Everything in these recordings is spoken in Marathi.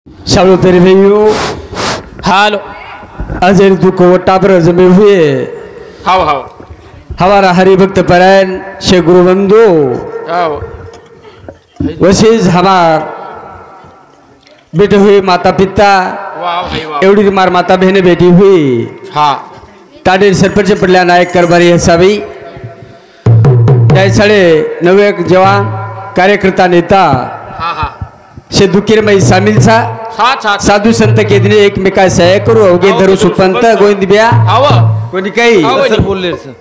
शालू तेरे भैयो हालो अजय तू को टापर जमे हुए हाओ हाओ हमारा हरिभक्त परायण श्री गुरु बंधु हाओ वशीज हमार बेटे हुए माता पिता वाह भाई वाह एवढी मार माता बहने बेटी हुई हाँ ताडे सरपंच पडल्या नायक कारभारी असावी त्याच्याकडे नवे जवान कार्यकर्ता नेता हाँ हाँ शे दुकीरमय सामीलचा साथ साथ साधू संत केदने एकमेका सहाय्य करू अवघे धरू सुपंत गोविंद बिया हाव कोणी काही सर बोलले सर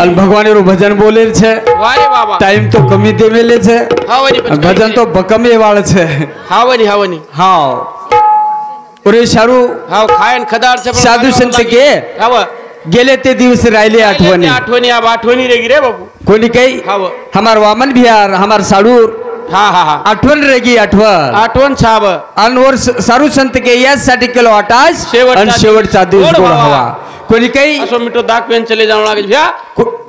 અને ભગવાનેરું ભજન બોલે છે वारे बाबा ટાઈમ તો કમી દેવેલે છે हावनी અને ભજન તો ભકમે વાળ છે हावनी हावनी હા ઓરે સારું हाव खायन खदार से साधू संत के हाव गेले ते दिवस राहिले आठवणी आठवणी अब आठवणी रेगी रे बाबू कोणी काही हाव हमार वामन बिहार हमार साडूर हाँ हाँ हाँ आठवण रेगी आठवण आठवण साहब अनवर सारू संत के यासाठी केलो आटास आणि शेवटचा दिवस गोड हवा कोणी काही असो मिठो दाग पेन चले जाऊ लागे भ्या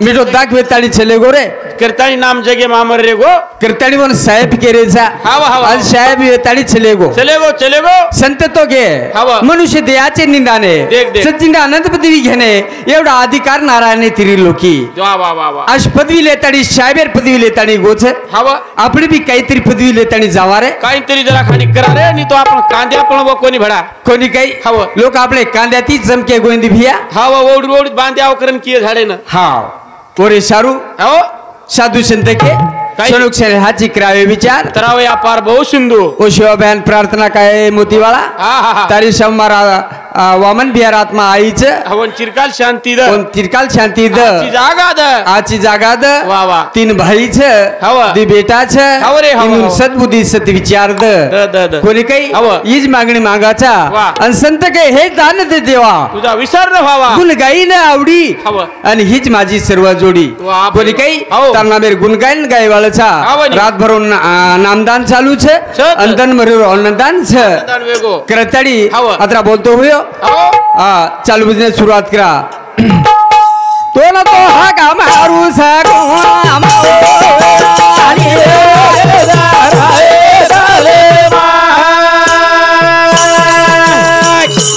मिठो दाखवे ताडी छले गोरे करतानी नाम जगे मामर रे गो कीर्तनी पण साहेब केरेचा हाव हाव आणि साहेब ताडी छले गो चले गो संत तो घे हाव. मनुष्य देहाचे निंदाने देख. सचिन आनंद पदवी घेणे एवढा अधिकार नारायणे तिरी लोकी वाह वाह वाह वाह आज पदवी लेताडी साहेबेर पदवी लेताडी गोच हाव आपण बी काहीतरी पदवी लेताडी जावा रे काहीतरी जरा खाली करा रे नाही तो आपण कांदे आपण व कोणी भडा कोणी काही हाव. लोक आपले कांद्याती जमके गोविंद भिया हाव ओढ ओढ बांधे आवकरण किए झाडे ना हा ओरे सारू हाव साधू संत के काही? सनुक्षण हाची करावे विचार तरावे अपार बहु सिंधू ओ शिवबहन प्रार्थना काय मोतीवाळा हा हा हा तारी शंभरा वामन बिहार आत्मा आईच हवन चिरकाल शांती द कोण तिरकाल शांती द आजची जागा द आची जागा द वा वा तीन भाई छ हव. दी बेटा छ हव रे, हव, तीन हव. सद्बुद्धी सत विचार द द कोणी काही हव. हीच मागणी मागाचा वा. आणि संत काय हे दान दे देवा तुझा विसर न व्हावा गुणगायीन आवडी हव. आणि हीच माझी सर्व जोडी वा, कोणी काही हव. त्यांना मेर गुणगायन गायवाळचा हव नी. रात भरून नामदान चालू छ छ. अंदन मरू अन्नदान छ दान वेगो करताडी हव. अत्रा बोलतो हुयो हाव चालू बिझनेस सुरुवात करा तो ना तो हा का मारू सको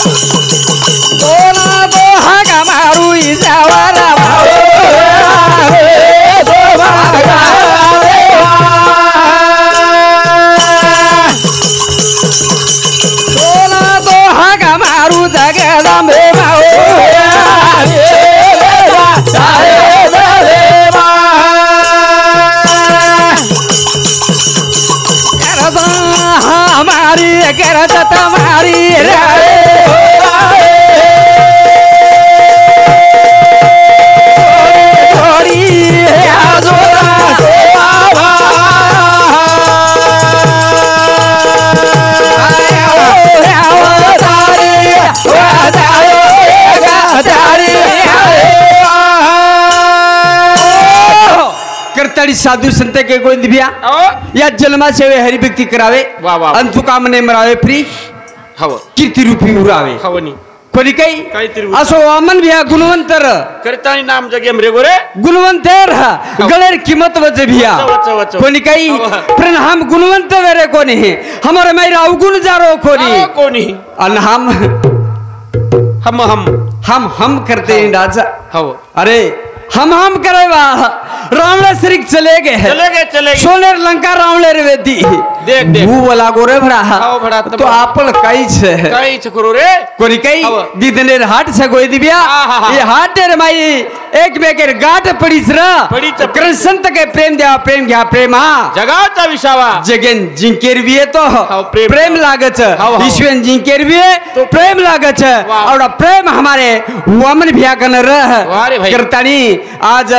तो ना तो हा का मारू इसावारा सोना तो हा का मारू जगदा मे हमारी करत तुम्हारी करताड़ी साधू संत के गोविंद भिया या जन्मा सेवे हरिभक्ती करावे वा, वा. अंतु काम ने मरावे फ्री हव कीर्ती रूपी उरावे हवनी कोणी काही काहीतरी असो वामन भिया गुणवंतर करतानी नाम जगे रे गो रे गुणवंतर गळेर किंमत वच भिया वच, वच. कोणी काही पण हम गुणवंत वेरे कोणी हमारे मेरा अवगुण जारो कोणी हाव, कोणी अन हम करते हैं राजा हव अरे हम करेवा रावण श्री चले गए सोनेर लंका रावणेर वेदी देख देख भू वाला गोरे भरा हाव भरा तो आपण काहीच काही करू रे कोणी काही हाव. दिदनेर हाट सगोय दिव्या आहाहा. ये हाटेर माई एक बेकेर गाठ पडीच पडीच. कृष्ण संत के प्रेम द्या प्रेम घ्या प्रेम हा जगाचा विसावा जगेन जिंकेर भी तो हाव, प्रेम. प्रेम लागच हाव, हाव. ईश्वन जिंकेर भी तो प्रेम लागच वाह. और प्रेम हमारे वामन भिया कन रह वाह रे भाई. करतानी आज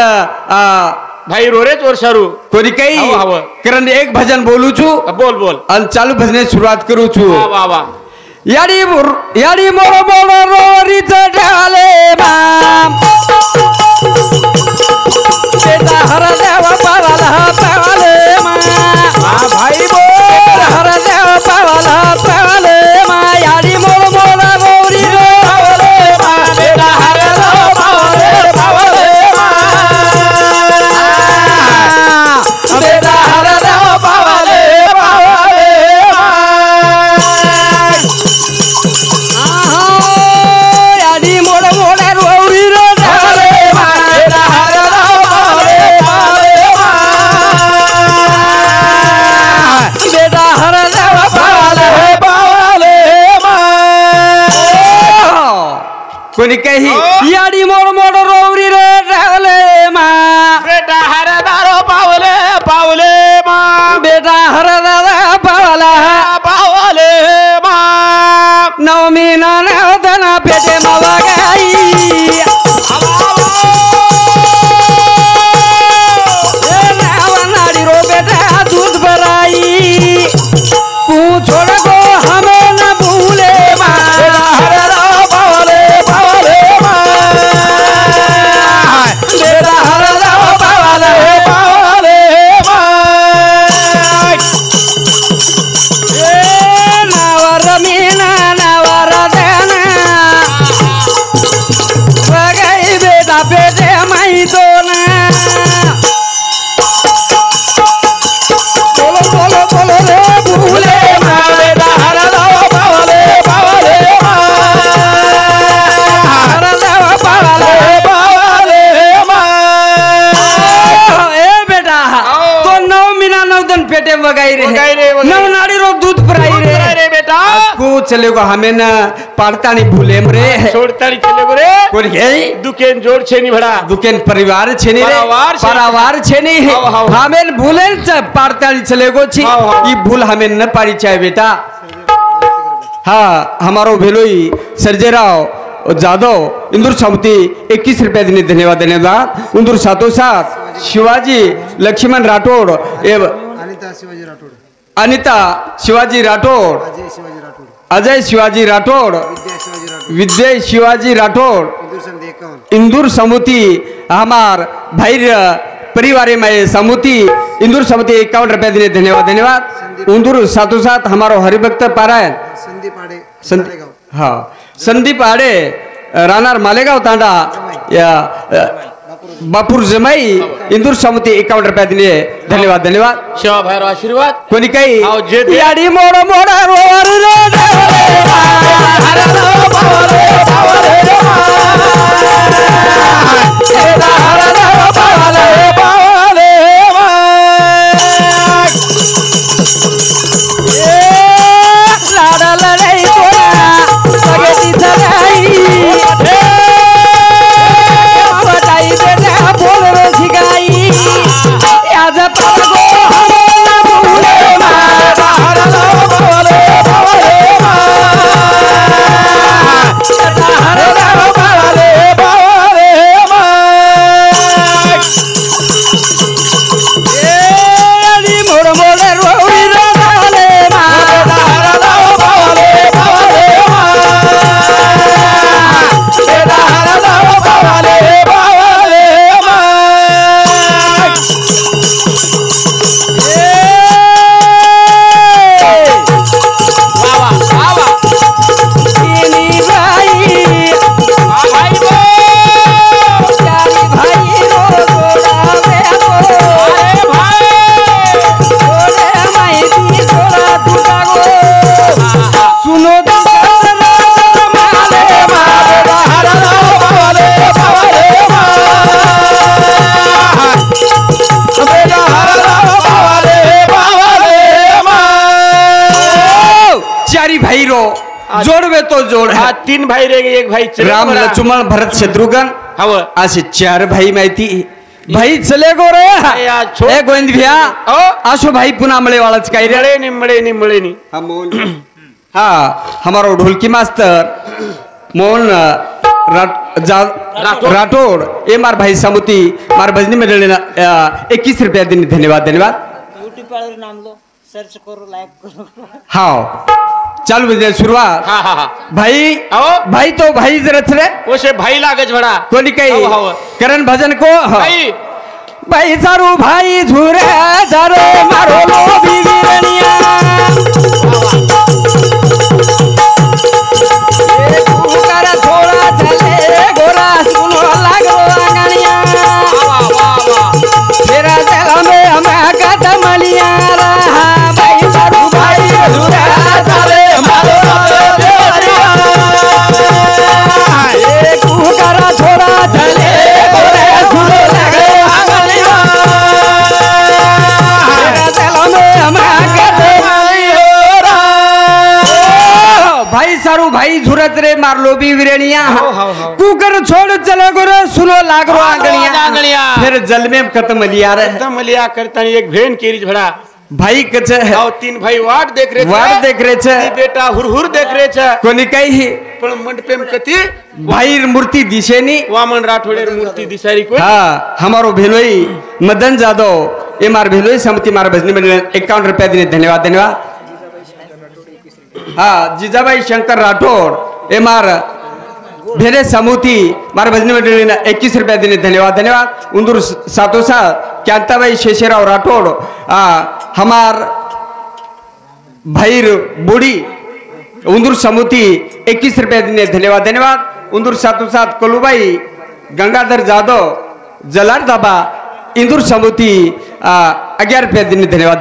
भाई रोरेच वर्षारू कोणी काही हाव, हाव. कारण एक भजन बोलू छु बोल बोल आणि चालू भजने सुरुवात करू छु वा वा वा याडी मोर मोर रोरी चढाले माम बेटा हर देव पावाला पावाले मा भाई बोल हर देव पावाला पावाले मा याडी मोर मोर रोरी चढाले मा बेटा हर देव पावाले पावाले मा बेटा हर देव पावाले पावाले मा कोणी काही हो. याडी मोड मोड रोवरी रे रावले मा बेटा हरे दारो पावले पावले मा बेटा हर दादा पावला पावले मा नवमी नाना पेटे मावा गाई नाडी रो बेटा दूध भराई तू छोड़ को हमें न भूले माँ हरे दारो पावले पावले मा बेटा हर दादा पावला पावले मा नावर मीना नावर देना बगाई बेटा पेटे माई तो ना बोलो बोलो बोलो रे भूले माँ बेटा हरे दारो पावले पावले मा हर दादा पावला पावले मा ए बेटा तो 9 महीना 9 दिन पेटे बगाई बगाई रे रे। नव नाड़ी रो दूध भराई रे रे बेटा को चलेगो हमें न पड़ता नहीं भूलेम रे छोड़तारी चले गोरे कोन हे दुकेन जोड़ छे नी भड़ा दुकेन परिवार छेनी रे परिवार छेनी है हाव, हाव। हमें भूलेन पड़ता नहीं चलेगो छी हाव, हाव। ये भूल हमें न पारी चाहे बेटा हाँ हमारो भेलोई सर्जेराव जादव इंदुर समिति 21 रुपया देने धन्यवाद धन्यवाद इंदुर साथों साथ शिवाजी लक्ष्मण राठौड़ एवं अनिता शिवाजी राठोड अनिता शिवाजी राठौड़ अजय शिवाजी राठोड अजय शिवाजी राठौड़ विद्या शिवाजी विजय शिवाजी राठोड राठौड़ इंदूर संधि 51 इंदूर समिति हमार भाई परिवार में समिति इंदूर समिति 51 रुपया देने धन्यवाद धन्यवाद इंदूर साथों साथ हमारो हरिभक्त पारायण संदीप आडे संदीप मालेगाव हाँ संदीप आडे राहणार मालेगाव तांडा या बापूर जमाई इंदूर समिति 51 रुपया देने धन्यवाद धन्यवाद शिवा भैरव आशीर्वाद कोणी काही हाव, जे ते- याडी मोड मोड रोवर रे हरे दादा पावले पावले बेटा हरे दादा पावले पावले लाडा लढाई कोणा सगळी सगाई वटाई बेटा बोल रे शिकाई याज पागो हमें भूले मा हरे दादा पावले पावले बेटा हरे दादा पावले पावले याडी मोड मोड रोवी रे दावले मा बेटा हरे दादा पावले पावले बेटा हरे दादा पावले पावले वावा वावा इनी भाई भाई बो चारी भाई रो गोड़ा बेबो अरे भाई गोड़े माई दी गोड़ा दुटा गो सुनो दुटा माले माले हरे दादा पावले पावले बेटा हरे दादा पावले पावले चारी भाई रो जोड़वे तो जोड़ है हा 3 भाई रे एक भाई चले राम बरा. लक्ष्मण भरत शत्रुघ्न हाव असे 4 भाई माहिती भाई चले गो रे यार, छोड़. ए गोविंद भैया ओ आशो भाई पुन्हा मळे वाळच काय रे मळे नी हा हमारो ढोलकी मास्टर मोहन राठौड़ ए मार भाई समिति मार भजनी मंडल ने 21 रुपया देने धन्यवाद धन्यवाद यूट्यूब पर नाम लो सर्च करो लाइक करो हाँ चालू बजे शुरुआत हा हा हा भाई आओ. भाई तो भाई जरच रे ओशे भाई लागज भड़ा कोणी काही हाव, हाव. करण भजन को भाई भाई सारू भाई झुरे झरे मारो लो बीवीरनिया ये कुकर थोड़ा चले गोरा सुनो लागो आंगनिया वाह वाह वाह तेरा दिल में हमें कदमलिया रहा भाई सारू भाई झुरे झरे मारो लो बीवीरनिया ये कुकर थोड़ा चले गोरा सुनो लागो आंगनिया तेरा दिल में हमें कदमलिया सारू भाई झुरत रे मारलो भी विरेनिया हाओ, हाओ, हाओ। कुकर छोड़ चले गुरु सुनो लागरो आंगणिया आंगणिया। फिर जल में खत्म लिया रे एकदम लिया करता एक भेन केरी भड़ा भाई कच आओ तीन भाई वाट देख रहे वाट देख रहे छे ती बेटा हुरहुर देख रहे छे कोणी काही पण मंडपेम कती भाई मूर्ति दिशेनी वामन राठोडे मूर्ति दिसारी कोई हाँ हमारो भेलोई मदन जादव ये मार भेलोई समिति मार भजनी मंडल 51 रुपया देने धन्यवाद हाँ जीजाबाई शंकर राठौड़ ये मार भेरे समुति मार भजनी मंडल 21 रुपया देने धन्यवाद उंदूर सातों साथ क्यांताबाई शेषराव राठौड़ हमार भैर बुड़ी उंदूर समुति 21 रुपया देने धन्यवाद उंदूर सातों साथ कोलूबाई गंगाधर जाधव जलार दाबा इंदूर समुति 11 रुपया देने धन्यवाद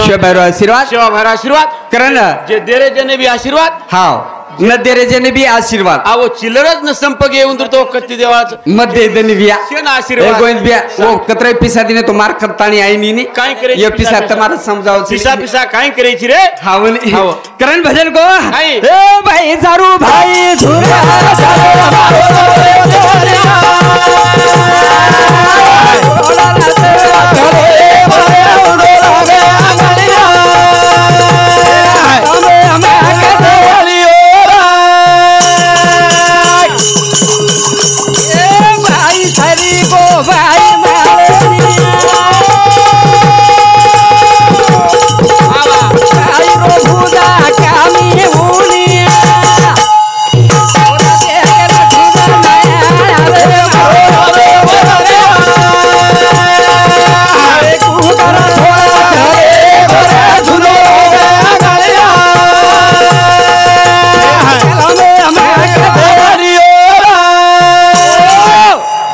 शिव भैरव आशीर्वाद शिवा भैर आशीर्वाद करण जे देरे जने भी आशीर्वाद हाँ न देरे जने भी आशीर्वाद आवो चिल्लरच न संपगे उंदर तो कत्ती देवाच मध्य देने बिया शेन आशीर्वाद गोविंद बिया वो कतरे पिसा दिने तो मार करतानी आई नी काय करे ये पिसा तुम्हारा समझाओ पिसा पिसा काय करे छी रे हाँ वनी हाँ। करण भजन को हाय। ए भाई सारू भाई झूरा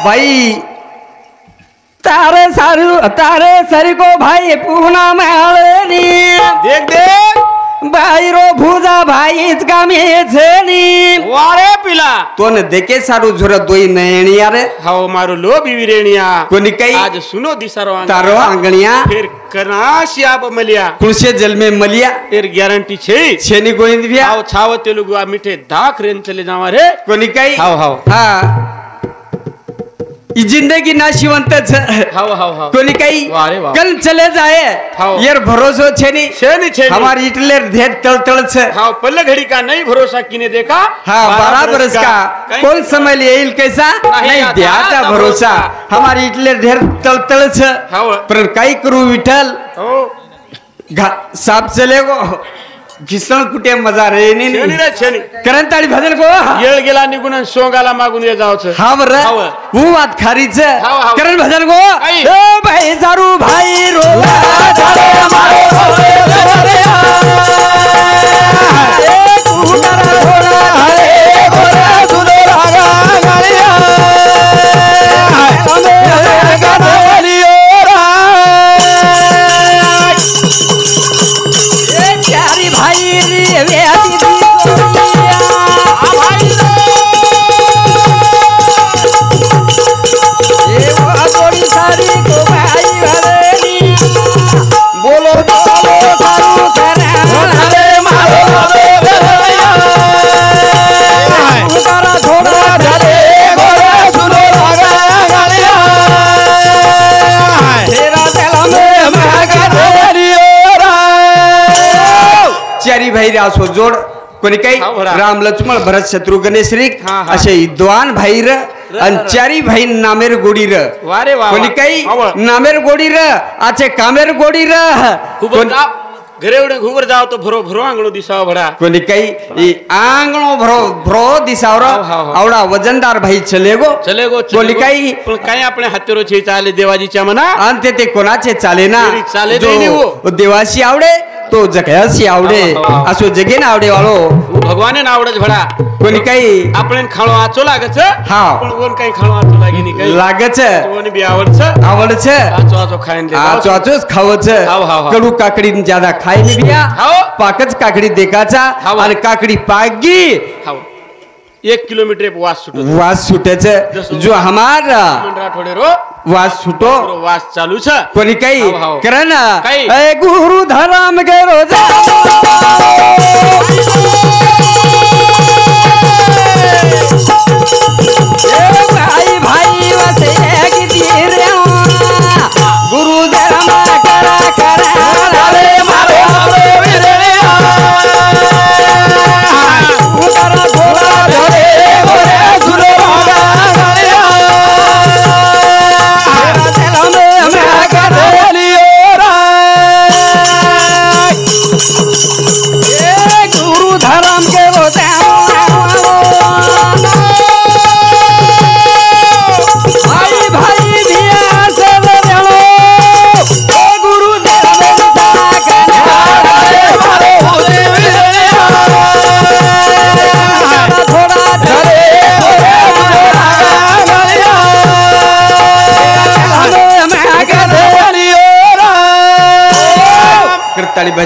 भाई तारे सरी को भाई पूना माळनी देख देख भाई रो भूजा भाई इसका में छेनी वारे पिला तो न देखे सारू झुरत दोई नयणी यार हाओ मारो लो बिविरेणिया कोणी काही आज सुनो दिसारो तारो आंगणिया फिर कनाशी आप मलिया कुलसे जल में मलिया फिर गारंटी छे छेनी गोविंद बिया आओ छाव तेलुगु आ मीठे दाख रेन चले जावा रे कोणी काही हाव हाव हाँ ई जिंदगी नाशिवंत हाव हाव हाव कोणी काही वारे वा कल चले जाए हाव। यार भरोसो छेनी छेनी छेनी हमारी इटले धेर तल तल छे हाव पल्ले घड़ी का नहीं भरोसा किने देखा हाँ 12 बरस का कहीं- कौन समय येईल कैसा नाही आता द्याचा भरोसा हमारी इटले धेर तल तल छे हाव पण काही करू विठ्ठल हो साप चलेगो घिसण कुठे मजा रे छेनी रे छेनी करंताळी भजन को येळ गेला निघून आणि सोंगाला मागून ये जावच हा बर हाव. वो बात खारी छे हाव, हाव. करण भजन को आई. ए भाई सारू भाई रोला झाले मारो रे ए कुटारा थोडा हरे गोरा सुनो रागा गालिया हमें गालियो ए चारी भाई रे व्याधी बोलो चारी भाई रासो जोड कोणी काही हा, बरा. राम लक्ष्मण भरत शत्रुघ्न श्री हा, हा. असे विद्वान भाई र आणि चारी भाई नामेर गोडी र वारे वा कोणी काही हाव. नामेर गोडी र आचे कामेर गोडी र खूबर जाव घरे उडे खूबर जाव तो भरो भरो आंगलो दिसाव भडा कोणी काही आंगणो भरो भरो दिसावर हाव, हाव, हाव. आवडा वजनदार भाई चलेगो चलेगो कोणी काही पण काय आपले हातेरो छे चाले देवाजीच्या मना आणि ते कोणाचे चाले ना तरी चाले जो नाही वो. देवाशी आवडे तो जगयाशी आवडे हाव, हाव, हाव. असो जगेन आवडे वाळो भगवाने ना आवडच भडा कोणी काही आपण खाळो आचो लागच हाव. पण कोण काही खाळो आचो लागी नाही काही लागच कोणी बी आवडच आवडच आचो आचो खाईन दे आचो आचोच खावच हाव, हाव, हाव. कडू काकडी ज्यादा खाई नाही बिया हाव. पाकच काकडी देखाचा हाव. आणि काकडी पागी हाव 1 किलोमीटर एक वास सुटो वास सुटेच जसं- जो हमारा राठोडे रो वास सुटो बरो वास चालू छ कोणी काही हाव, हाव. करण काही. ए गुरु धराम गे रोजा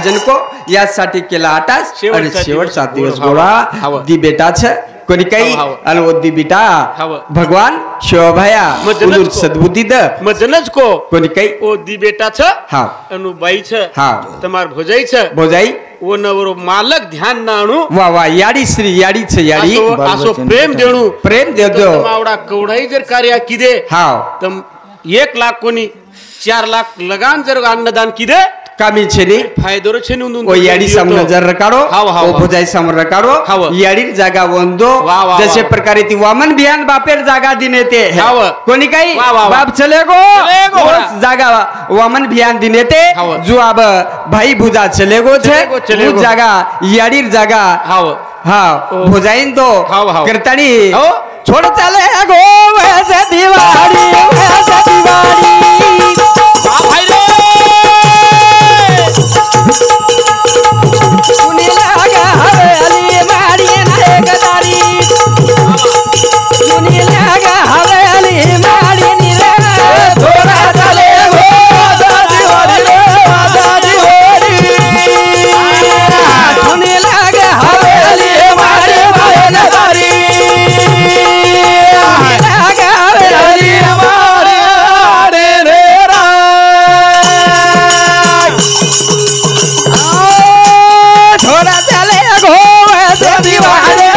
भजन को यासाठी केला आटास आणि शेवटचा दिवस गोळा दी बेटाच कोणी काही अलवदी बेटा भगवान शिवभाया उलूर सद्बुद्धी द मजनच को कोणी काही ओ दी बेटाच हा अनुबाईच हा तमार भोजाईच भोजाई ओ नवरो मालक ध्यान ना आणू वा वा याडी श्री याडीच याडी असो प्रेम देणू प्रेम देतो आवडा कवडाई जर कार्य किदे हा तम 1 लाख कोणी 4 लाख लगान जर अन्नदान किदे कामी छेनी फायदोर छेनी ओ याडी सामने जर रकाडो ओ भोजाई सामने रकाडो याडी जागा वंदो जसे प्रकारे ती वामन बियान बापेर जागा दिने ते कोणी काही बाप चले गो जागा वामन बियान दिने ते जो अब भाई भुजा चले गो छे जागा याडीर जागा हा भोजाईन तो करतानी छोड़ चले गो वैसे दिवाड़ी भाई रे सुनी लगा हवेली मारी ना गदारी सुनी लगा हवेली मारी नी रे थोड़ा चले गो दिवाड़ी सुनी लगा हवेली मारी गदारी लगा हवेली मारी रे थोड़ा चले गो दिवाली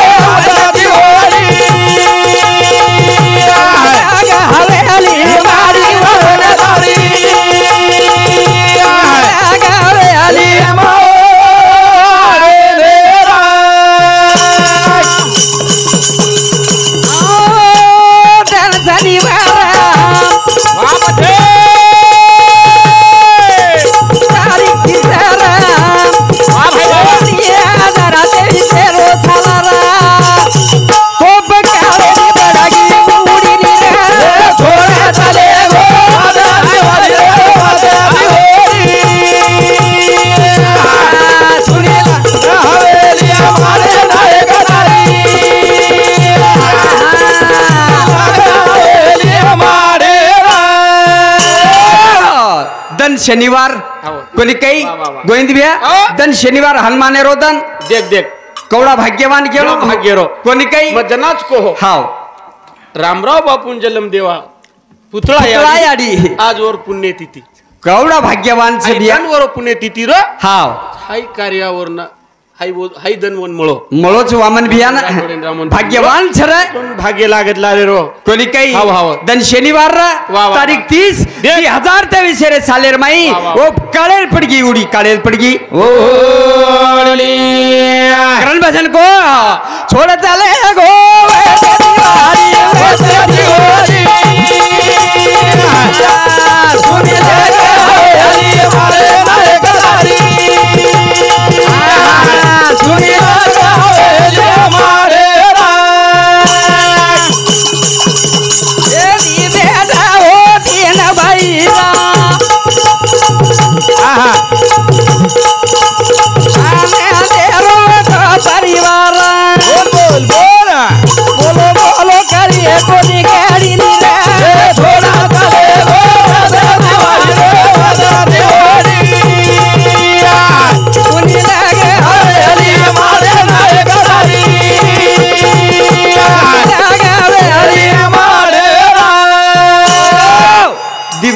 हवेली मारी हवेली शनिवार कोणी काही गोविंद भैया दन शनिवार हनुमाने रोदन देख देख कवडा भाग्यवान गेलो भाग्यरो कोणी काही मजनाच को हो हाव रामराव बापून जन्म देवा पुतळा याडी आज वर पुण्यतिथी कवडा भाग्यवान से बिया वर पुण्यतिथी रो हाव हाय कार्यावर ना हाय दनवन मळो मळोच वामन बियान भाग्यवान छरे भाग्य लागत लारे रो कोणी काही दन शनिवार तारीख 30 2023 रे सालेर माई ओ काळेल पडगी उडी काळेल पडगी ओ करण भजन को छोड़ चले गो सुनी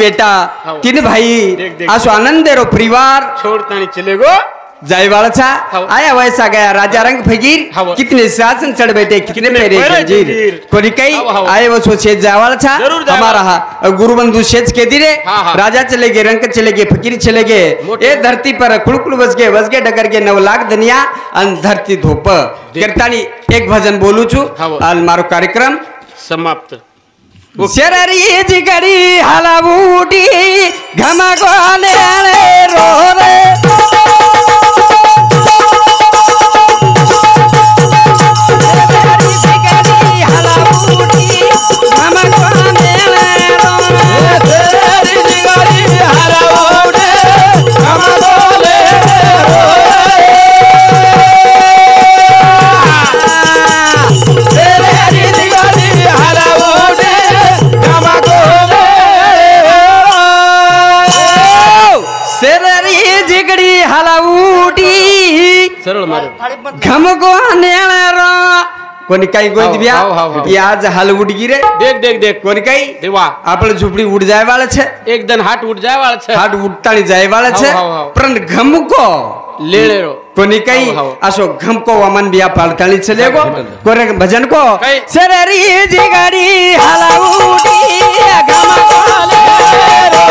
बेटा तीन भाई आसो आनंद रो परिवार छोड़तानी चले गो जायवाड़ा आया वैसा गया राजा रंग फकीर कितने शासन चढ़ बैठे कितने मेरे जंजीर कोई कई आए वो सोचे जायवाड़ा हमारा गुरुबंधु शेष के दिरे राजा चले गए रंग चले गए फकीर चले गए ये धरती पर कुड़कुड़ बस गए डगर के 9 लाख दुनिया अन धरती धोप कीर्तानी एक भजन बोलू छु अल मारो कार्यक्रम समाप्त शररी जिगरी हलाबूटी घमा को रो रे सरळ मार घमको नेणार कोणी काही गोंद बिया हाव. की आज हाल उठ गिरे देख देख देख कोणी काही देवा આપણે ઝૂંપડી ઉડ જાય વાળા છે एक दिन हाट उठ जाए वाला छे હાટ ઉડતાળી જાય વાળા છે હાવ. પણ ઘમકો ले रो कोणी काही हाव. असो घमको वामन बिया पाळताळी चलेगो कोरे भजन को काही. सररी जिगारी हाला उडी घमको ले रो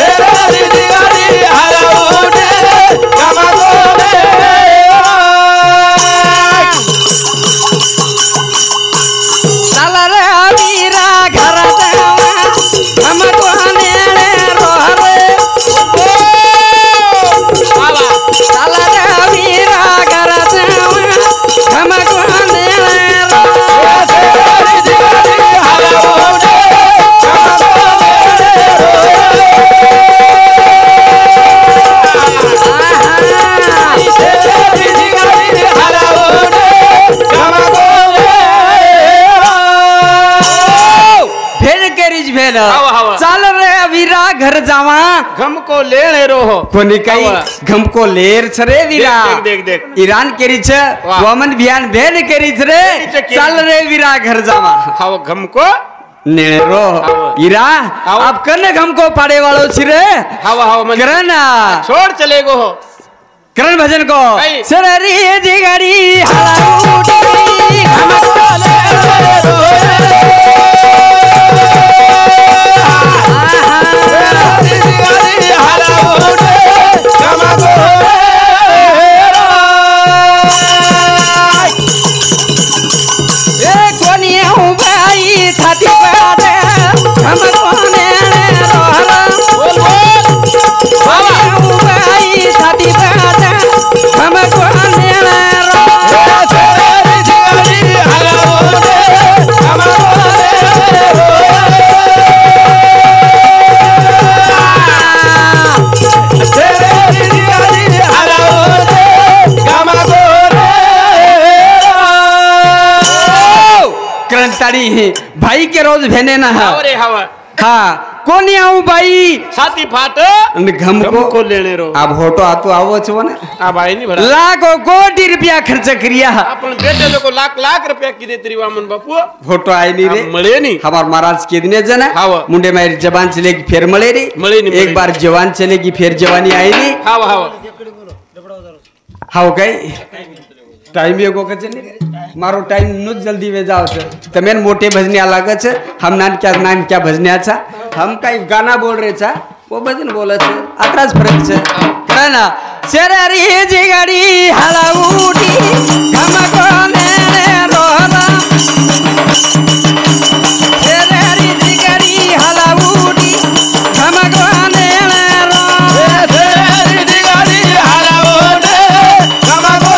सररी जिगारी हाला उडी घमको ले चला रे वीरा घर जावा घमको नेणे रोहरे चला रे वीरा घर जावा घमको नेणे रोहरे सररी जिगारी हाला उडी घमको हाव. चाल रे वीरा घर जावा घमको लेणे रो हो कोणी काही हाव. घमको लेर छ रे वीरा देख, देख, देख. ईरान केरी छ वाह. वामन बियान भेन केरी छ रे केरी छ. चाल रे वीरा घर जावा हाव घमको नेरो हाव. ईरा हाव. आप कने घमको पाड़े वालो छी रे हाव हाव मन करण छोड़ चले गो हो करण भजन को काही. सररी जिगरी हलाउडी घमको ले रो भाई के रोज भेने ना हाव रे हाव हाँ कोनी आऊं भाई छाती फाट घमको लेणे रो अब होटो आतो आवो छो ने आ भाई नहीं भरा लाखों कोटि रुपया खर्च करिया अपन बेटे लोग लाख रुपया की देती वामन बापू फोटो आई नहीं रे मळे नहीं हमार महाराज के दिन जना हाव. मुंडे मेरी जवान चलेगी फिर मळे रे मळे नहीं, एक बार जवान चलेगी फिर जवानी आई री हाव हाव हाउ कई टाइम एगो के चली मारो टाइम नु जल्दी वे जाओ छे तमेन मोटे भजनिया लागे छे हम नान क्या भजनिया छा हम कई गाना बोल रहे छा वो भजन बोले छे अतराज फरक छे है ना सररी जिगड़ी हलाउडी घमको नेणे रोहरा सररी जिगड़ी हलाउडी घमको नेणे रोहरा सररी जिगड़ी हलाउडी घमको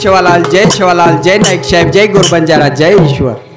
जय शिवालाल जय नाईक साहेब जय गुरु बंजारा जय ईश्वर.